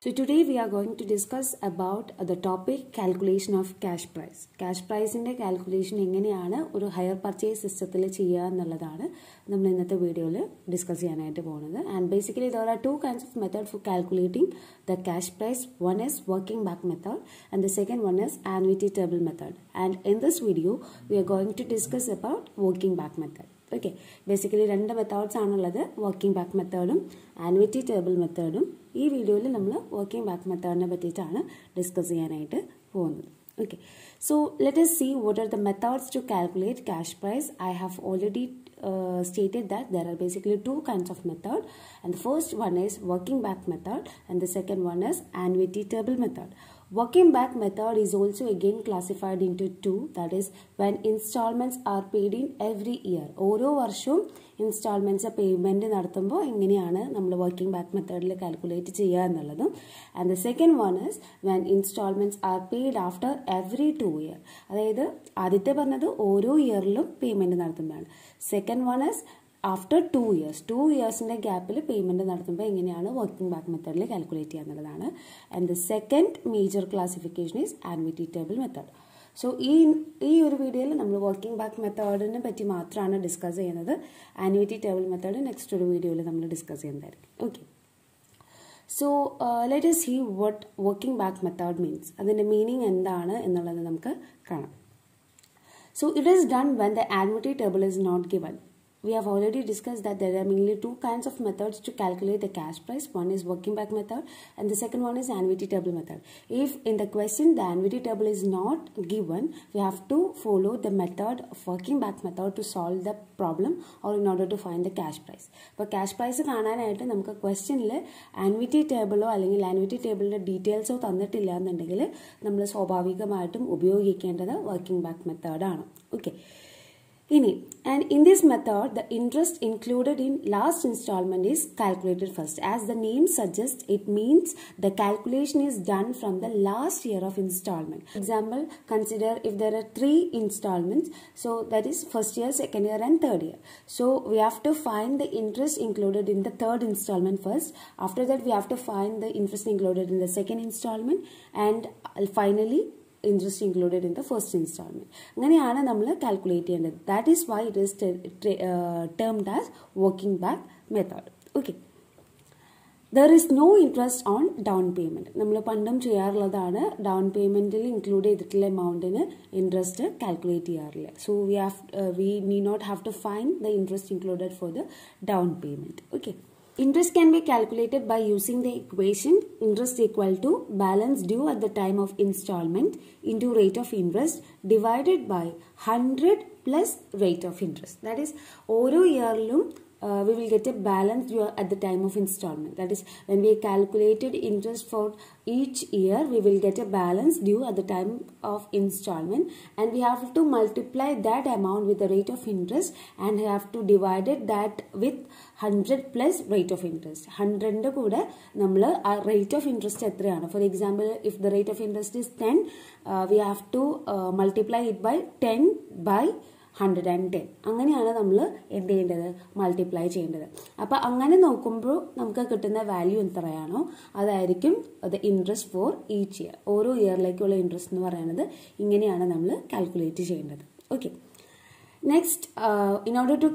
So today we are going to discuss about the topic calculation of cash price. Cash price inde calculation എങ്ങനെയാണ് ഒരു hire purchase systemത്തിൽ ചെയ്യുക എന്നുള്ളതാണ് നമ്മൾ ഇന്നത്തെ വീഡിയോയിൽ ഡിസ്കസ് ചെയ്യാനായിട്ട് പോകുന്നത്. And basically there are two kinds of method for calculating the cash price. One is working back method and the second one is annuity table method. And in this video we are going to discuss about working back method. Okay, basically രണ്ട് methods ആണുള്ളത്, working back മെത്തേഡും annuity table മെത്തേഡും. ഈ വീഡിയോയിൽ നമ്മൾ working back മെത്തേഡിനെ പറ്റിയിട്ടാണ് discuss ചെയ്യാനായിട്ട് പോകുന്നത്. Okay, so let us see what are the methods to calculate cash price. I have already stated that there are basically two kinds of method, and the first one is working back method and the second one is annuity table method. Working back method is also again classified into two, that is when installments are paid in every year. ഓരോ വർഷവും instalments payment നടത്തുമ്പോൾ എങ്ങനെയാണ് നമ്മൾ working back മെത്തേഡിൽ calculate ചെയ്യുക എന്നുള്ളതും. And the second one is when instalments are paid after every 2 year. അതായത് ആദ്യത്തെ പറഞ്ഞത് ഓരോ ഇയറിലും പേയ്മെൻറ്റ് നടത്തുമ്പോഴാണ്. Second one is after 2 years. 2 yearsന്റെ ഗ്യാപ്പിൽ പേയ്മെൻറ്റ് നടത്തുമ്പോൾ എങ്ങനെയാണ് വർക്കിംഗ് ബാക്ക് മെത്തേഡിൽ കാൽക്കുലേറ്റ് ചെയ്യുക എന്നുള്ളതാണ്. And the second major classification is annuity table method. So ഈ ഒരു വീഡിയോയിൽ നമ്മൾ വർക്കിംഗ് ബാക്ക് മെത്തേഡിനെ പറ്റി മാത്രമാണ് ഡിസ്കസ് ചെയ്യുന്നത്. ആനുവിറ്റി ടേബിൾ മെത്തേഡ് നെക്സ്റ്റ് ഒരു വീഡിയോയിൽ നമ്മൾ ഡിസ്കസ് ചെയ്യുന്നതായിരിക്കും. Okay, so let us see what working back method means. അതിൻ്റെ മീനിങ് എന്താണ് എന്നുള്ളത് നമുക്ക് കാണാം. So it is done when the annuity table is not given. We have already discussed that there are mainly two kinds of methods to calculate the cash price. One is working back method and the second one is annuity table method. If in the question the annuity table is not given, we have to follow the method of working back method to solve the problem or in order to find the cash price. അപ്പോൾ cash price കാണാനായിട്ട് നമുക്ക് ക്വസ്റ്റ്യനിൽ annuity ടേബിളോ അല്ലെങ്കിൽ annuity ടേബിളിൻ്റെ ഡീറ്റെയിൽസോ തന്നിട്ടില്ല എന്നുണ്ടെങ്കിൽ നമ്മൾ സ്വാഭാവികമായിട്ടും ഉപയോഗിക്കേണ്ടത് വർക്കിംഗ് ബാക്ക് മെത്തേഡാണ്. Okay, and in this method the interest included in last installment is calculated first. As the name suggests, it means the calculation is done from the last year of installment. Example, consider if there are 3 installments, so that is first year, second year and third year. So we have to find the interest included in the third installment first. After that we have to find the interest included in the second installment and finally interest included in the first installment. അങ്ങനെയാണ് നമ്മൾ calculate ചെയ്യേണ്ടത്. That is why it is termed as working back method. Okay, there is no interest on down payment. നമ്മൾ പണ്ടും ചെയ്യാറുള്ളതാണ്, down പേയ്മെൻറ്റിൽ include ചെയ്തിട്ടുള്ള എമൗണ്ടിന് interest calculate ചെയ്യാറില്ല. So we need not have to find the interest included for the down payment. Okay, interest can be calculated by using the equation interest equal to balance due at the time of installment into rate of interest divided by 100 plus rate of interest. That is, ഓരോ ഇയറിലും we will get a balance due at the time of installment. That is, when we calculated interest for each year, we will get a balance due at the time of installment, and we have to multiply that amount with the rate of interest and we have to divide that with 100 plus rate of interest. 100 കൂടെ നമ്മൾ ആ rate of interest എത്രയാണ്, for example if the rate of interest is 10, we have to multiply it by 10 by 110. അങ്ങനെയാണ് നമ്മൾ എന്ത് ചെയ്യേണ്ടത്, multiply ചെയ്യേണ്ടത്. അപ്പോൾ അങ്ങനെ നോക്കുമ്പോൾ നമുക്ക് കിട്ടുന്ന വാല്യൂ എത്രയാണോ അതായിരിക്കും the interest for each year. ഓരോ ഇയറിലേക്കുള്ള ഇൻട്രസ്റ്റ് എന്ന് പറയുന്നത് ഇങ്ങനെയാണ് നമ്മൾ കാൽക്കുലേറ്റ് ചെയ്യേണ്ടത്. Okay, next, in order to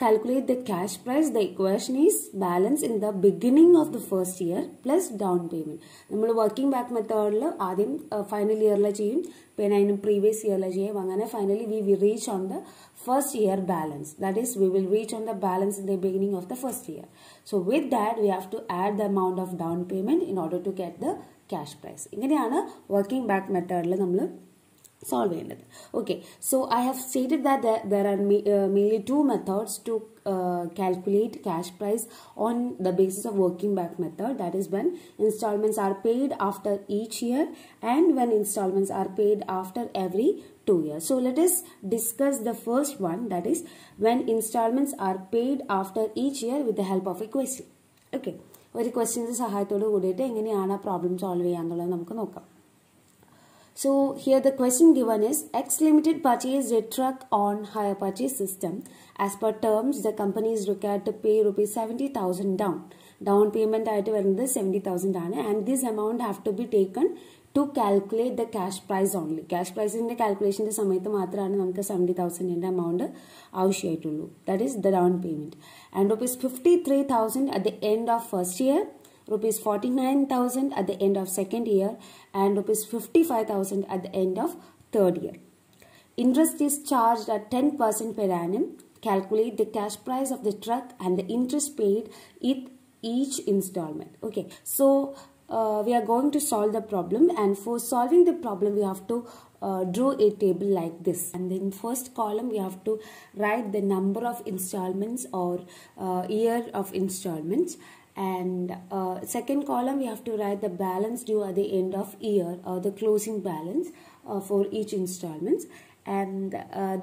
calculate the cash price, the equation is balance in the beginning of the first year plus down payment. നമ്മൾ working back മെത്തേഡിൽ ആദ്യം final ഇയറിൽ ചെയ്യും, പിന്നെ അതിന് പ്രീവിയസ് ഇയറിൽ ചെയ്യും. അങ്ങനെ finally we will reach on the first year balance. That is we will reach on the balance in the beginning of the first year. So with that we have to add the amount of down payment in order to get the cash price. ഇങ്ങനെയാണ് working back മെത്തേഡിൽ നമ്മൾ solve ചെയ്യേണ്ടത്. Okay, so I have stated that there are mainly two methods to calculate cash price on the basis of working back method. That is when installments are paid after each year and when installments are paid after every 2 years. So let us discuss the first one, that is when installments are paid after each year with the help of a question. Okay, ഒരു questions സഹായത്തോട് കൂടിയിട്ട് എങ്ങനെയാണ് ആ problem solve ചെയ്യാന്നുള്ളത് നമുക്ക് നോക്കാം. So here the question given is X Limited purchased a truck on hire purchase system. As per terms, the company is required to pay rupees 70,000 down. Down payment ആയിട്ട് വരുന്നത് 70,000 ആണ്. And this amount have to be taken to calculate the cash price only. Cash പ്രൈസിന്റെ കാൽക്കുലേഷന്റെ സമയത്ത് മാത്രമാണ് നമുക്ക് 70,000 amount ആവശ്യമായിട്ടുള്ളൂ. That is the down payment. And ₹53,000 at the end of first year, ₹49,000 at the end of second year, and ₹55,000 at the end of third year. Interest is charged at 10% per annum. Calculate the cash price of the truck and the interest paid with each installment. Okay, so we are going to solve the problem, and for solving the problem we have to draw a table like this. And in first column we have to write the number of installments or year of installments, and second column we have to write the balance due at the end of year or the closing balance for each installments, and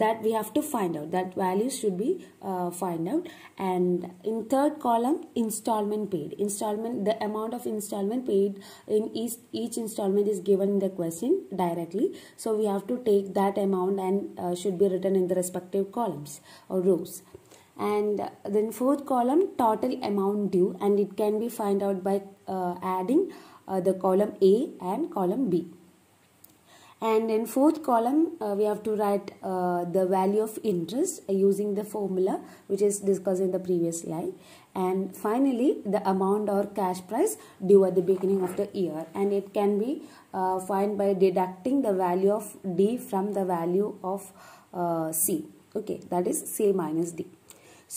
that we have to find out, that values should be find out. And in third column, installment paid, the amount of installment paid in each installment is given in the question directly, so we have to take that amount and should be written in the respective columns or rows. And then fourth column, total amount due, and it can be find out by adding the column A and column B. And in fourth column we have to write the value of interest using the formula which is discussed in the previous slide. And finally the amount or cash price due at the beginning of the year, and it can be find by deducting the value of D from the value of C. Okay, that is C minus D.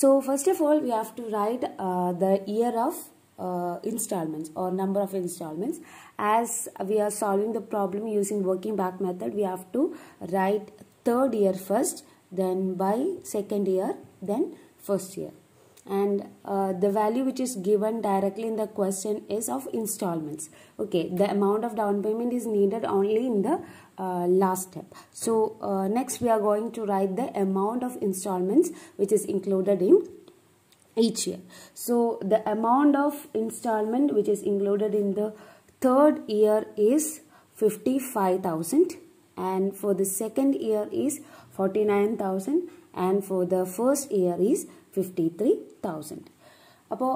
So first of all we have to write the year of installments or number of installments. As we are solving the problem using working back method, we have to write third year first, then by second year, then first year. And the value which is given directly in the question is of installments. Okay, the amount of down payment is needed only in the last step. So next we are going to write the amount of installments which is included in each year. So the amount of installment which is included in the third year is 55,000, and for the second year is 49,000, and for the first year is 53,000. അപ്പോൾ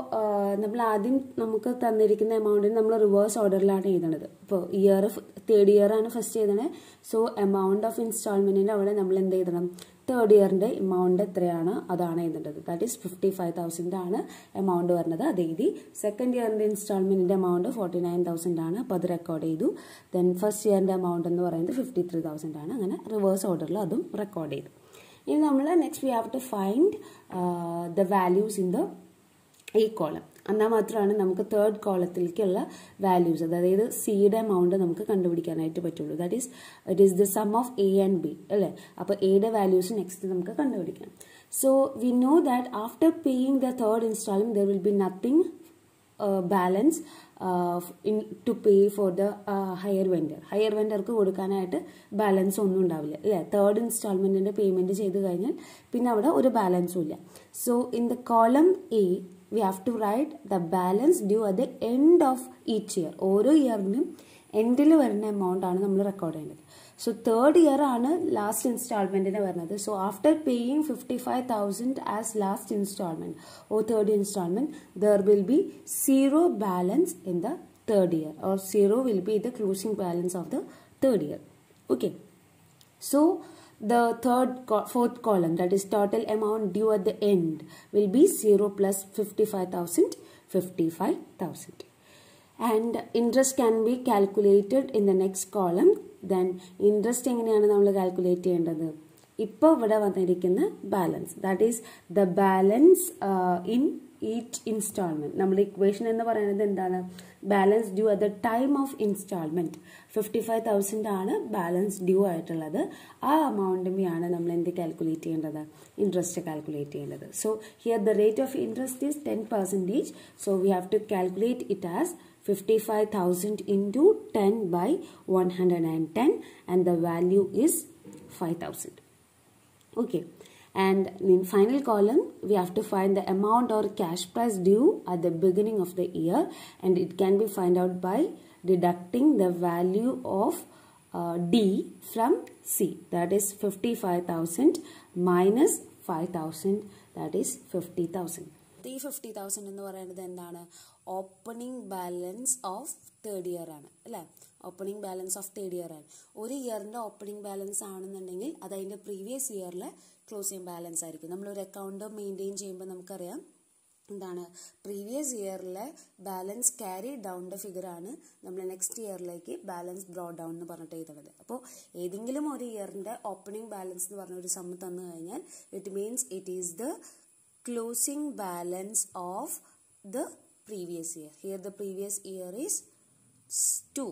നമ്മൾ ആദ്യം നമുക്ക് തന്നിരിക്കുന്ന എമൗണ്ടിന് നമ്മൾ reverse ഓർഡറിലാണ് എഴുതണത്. ഇപ്പോൾ year third year ആണ് first എഴുതണത്. So amount of ഇൻസ്റ്റാൾമെൻറ്റിൻ്റെ അവിടെ നമ്മൾ എന്ത് എഴുതണം, തേർഡ് ഇയറിൻ്റെ എമൗണ്ട് എത്രയാണ് അതാണ് എഴുതേണ്ടത്. ദാറ്റ് ഈസ് 55,000 ആണ് എമൗണ്ട് വരുന്നത്, അത് എഴുതി. സെക്കൻഡ് ഇയറിൻ്റെ ഇൻസ്റ്റാൾമെൻറ്റിൻ്റെ എമൗണ്ട് 49,000 ആണ്, അപ്പോൾ അത് റെക്കോർഡ് ചെയ്തു. ദെൻ ഫസ്റ്റ് ഇയറിൻ്റെ എമൗണ്ട് എന്ന് പറയുന്നത് 53,000 ആണ്. അങ്ങനെ റിവേഴ്സ് ഓർഡറിൽ അതും റെക്കോർഡ് ചെയ്തു. ഇനി നമ്മൾ next we have to find the values in the ഈ കോളം. എന്നാൽ മാത്രമാണ് നമുക്ക് തേർഡ് കോളത്തിലേക്കുള്ള വാല്യൂസ്, അതായത് സിയുടെ എമൗണ്ട് നമുക്ക് കണ്ടുപിടിക്കാനായിട്ട് പറ്റുള്ളൂ. That is it is the sum of A and B അല്ലേ. അപ്പോൾ എയുടെ വാല്യൂസ് നെക്സ്റ്റ് നമുക്ക് കണ്ടുപിടിക്കാം. So we know that after paying the third instalment there will be nothing balance to pay for the hire vendor. Hire വെൻഡർക്ക് കൊടുക്കാനായിട്ട് balance ഒന്നും ഉണ്ടാവില്ല അല്ലേ. തേർഡ് ഇൻസ്റ്റാൾമെന്റിന്റെ പേയ്മെന്റ് ചെയ്ത് കഴിഞ്ഞാൽ പിന്നെ അവിടെ ഒരു ബാലൻസും ഇല്ല. So in the column A we have to write the balance due at the end of each year. ഓരോ ഇയറിനും എൻഡിൽ വരുന്ന എമൗണ്ട് ആണ് നമ്മൾ റെക്കോർഡ് ചെയ്യേണ്ടത്. സോ തേർഡ് ഇയർ ആണ് ലാസ്റ്റ് ഇൻസ്റ്റാൾമെന്റിന് വരുന്നത്. So after paying 55,000 as last instalment or third instalment, there will be zero balance in the third year, or zero will be the closing balance of the third year. Okay, so the fourth column, that is total amount due at the end, will be 0 plus 55,000, 55,000. And interest can be calculated in the next column. Then interest എങ്ങനെയാണ് നമ്മൾ calculate ചെയ്യേണ്ടത്? ഇപ്പോൾ ഇവിടെ വന്നിരിക്കുന്ന balance, that is the balance in each instalment. നമ്മുടെ equation എന്ന് പറയുന്നത് എന്താണ്? Balance due at the time of instalment 55,000 ആണ് ബാലൻസ് ഡ്യൂ ആയിട്ടുള്ളത്. ആ എമൗണ്ടിനെയാണ് നമ്മൾ എന്ത് കാൽക്കുലേറ്റ് ചെയ്യേണ്ടത്? ഇൻട്രസ്റ്റ് കാൽക്കുലേറ്റ് ചെയ്യേണ്ടത്. So here the rate of interest is 10%. So we have to calculate it as 55,000 into 10 by 110, and the value is 5,000. Okay, and in final column we have to find the amount or cash price due at the beginning of the year, and it can be find out by deducting the value of D from C, that is 55,000 minus 5,000, that is 50,000. ഈ 50,000 എന്ന് പറയുന്നത് എന്താണ്? Opening balance of third year ആണ് അല്ലേ? Opening balance of third year ആണ്. ഒരു ഇയറിൻ്റെ opening balance ആണെന്നുണ്ടെങ്കിൽ അത് അതിൻ്റെ പ്രീവിയസ് ഇയറിലെ ക്ലോസിംഗ് ബാലൻസ് ആയിരിക്കും. നമ്മളൊരു അക്കൗണ്ട് മെയിൻറ്റെയിൻ ചെയ്യുമ്പോൾ നമുക്കറിയാം എന്താണ്, പ്രീവിയസ് ഇയറിലെ ബാലൻസ് ക്യാരി ഡൗണിൻ്റെ ഫിഗറാണ് നമ്മൾ നെക്സ്റ്റ് ഇയറിലേക്ക് ബാലൻസ് ബ്രോ ഡൗൺ എന്ന് പറഞ്ഞിട്ട് എഴുതുന്നത്. അപ്പോൾ ഏതെങ്കിലും ഒരു ഇയറിൻ്റെ ഓപ്പണിംഗ് ബാലൻസ് എന്ന് പറഞ്ഞ ഒരു സം തന്നു കഴിഞ്ഞാൽ it means it is the closing balance of the previous year. Here the previous year is 2.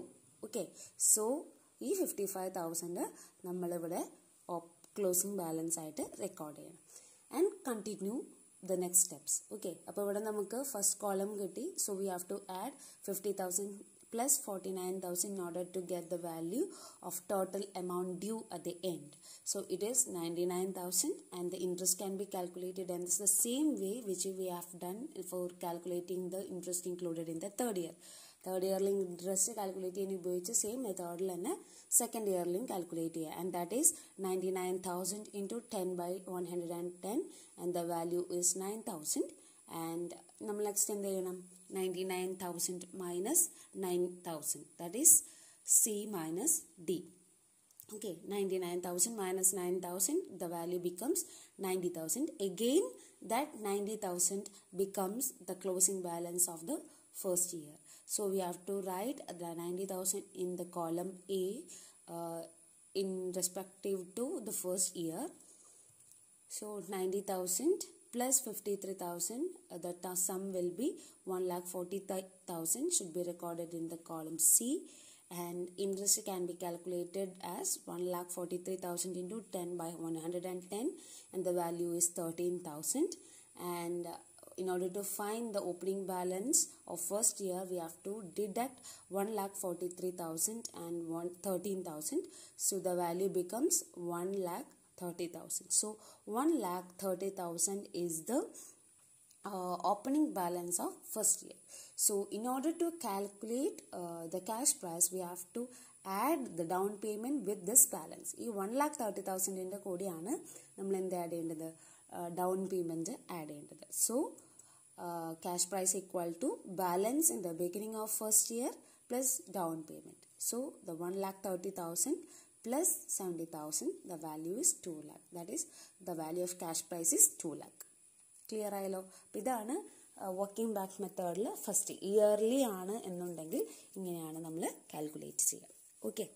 Okay, so ഈ 55,000 നമ്മളിവിടെ ക്ലോസിംഗ് ബാലൻസ് ആയിട്ട് റെക്കോർഡ് ചെയ്യണം. And continue the next steps. Okay, അപ്പോൾ ഇവിടെ നമുക്ക് ഫസ്റ്റ് കോളം കിട്ടി. So we have to add 50,000 plus 49,000 in order to get the value of total amount due at the end. So it is 99,000 and the interest can be calculated, and it's the same way which we have done for calculating the interest included in the third year. Third ഇയറിലും interest calculate ചെയ്യാൻ ഉപയോഗിച്ച same മെത്തേഡിൽ തന്നെ second ഇയറിലും calculate ചെയ്യുക. And that is 99,000 into 10/110 and the value is 9,000. And നമ്മൾ next എന്ത് ചെയ്യണം? 99,000 minus 9,000, that is C minus D. Okay, 99,000 minus 9,000, the value becomes 90,000. Again, that 90,000 becomes the closing balance of the first year. So we have to write the 90,000 in the column A in respective to the first year. So 90,000 plus 53,000, the sum will be 1,40,000 should be recorded in the column C, and interest can be calculated as 1,43,000 into 10/110 and the value is 13,000. And in order to find the opening balance of first year, we have to deduct 1,43,000 and 13,000. So the value becomes 1,30,000. So 1,30,000 is the opening balance of first year. So in order to calculate the cash price, we have to add the down payment with this balance. ഈ 1,30,000 കൂടിയാണ് നമ്മൾ എന്ത് add ചെയ്യേണ്ടത്? Down payment add ചെയ്യേണ്ടത്. So cash price equal to balance in the beginning of first year plus down payment. So the 1,30,000 plus 70,000, the value is 2 lakh. That is the value of cash price is 2 lakh. Clear ആയല്ലോ? അപ്പോൾ ഇതാണ് working back മെത്തേഡിൽ first yearly ആണ് എന്നുണ്ടെങ്കിൽ ഇങ്ങനെയാണ് നമ്മൾ calculate ചെയ്യുക. Okay.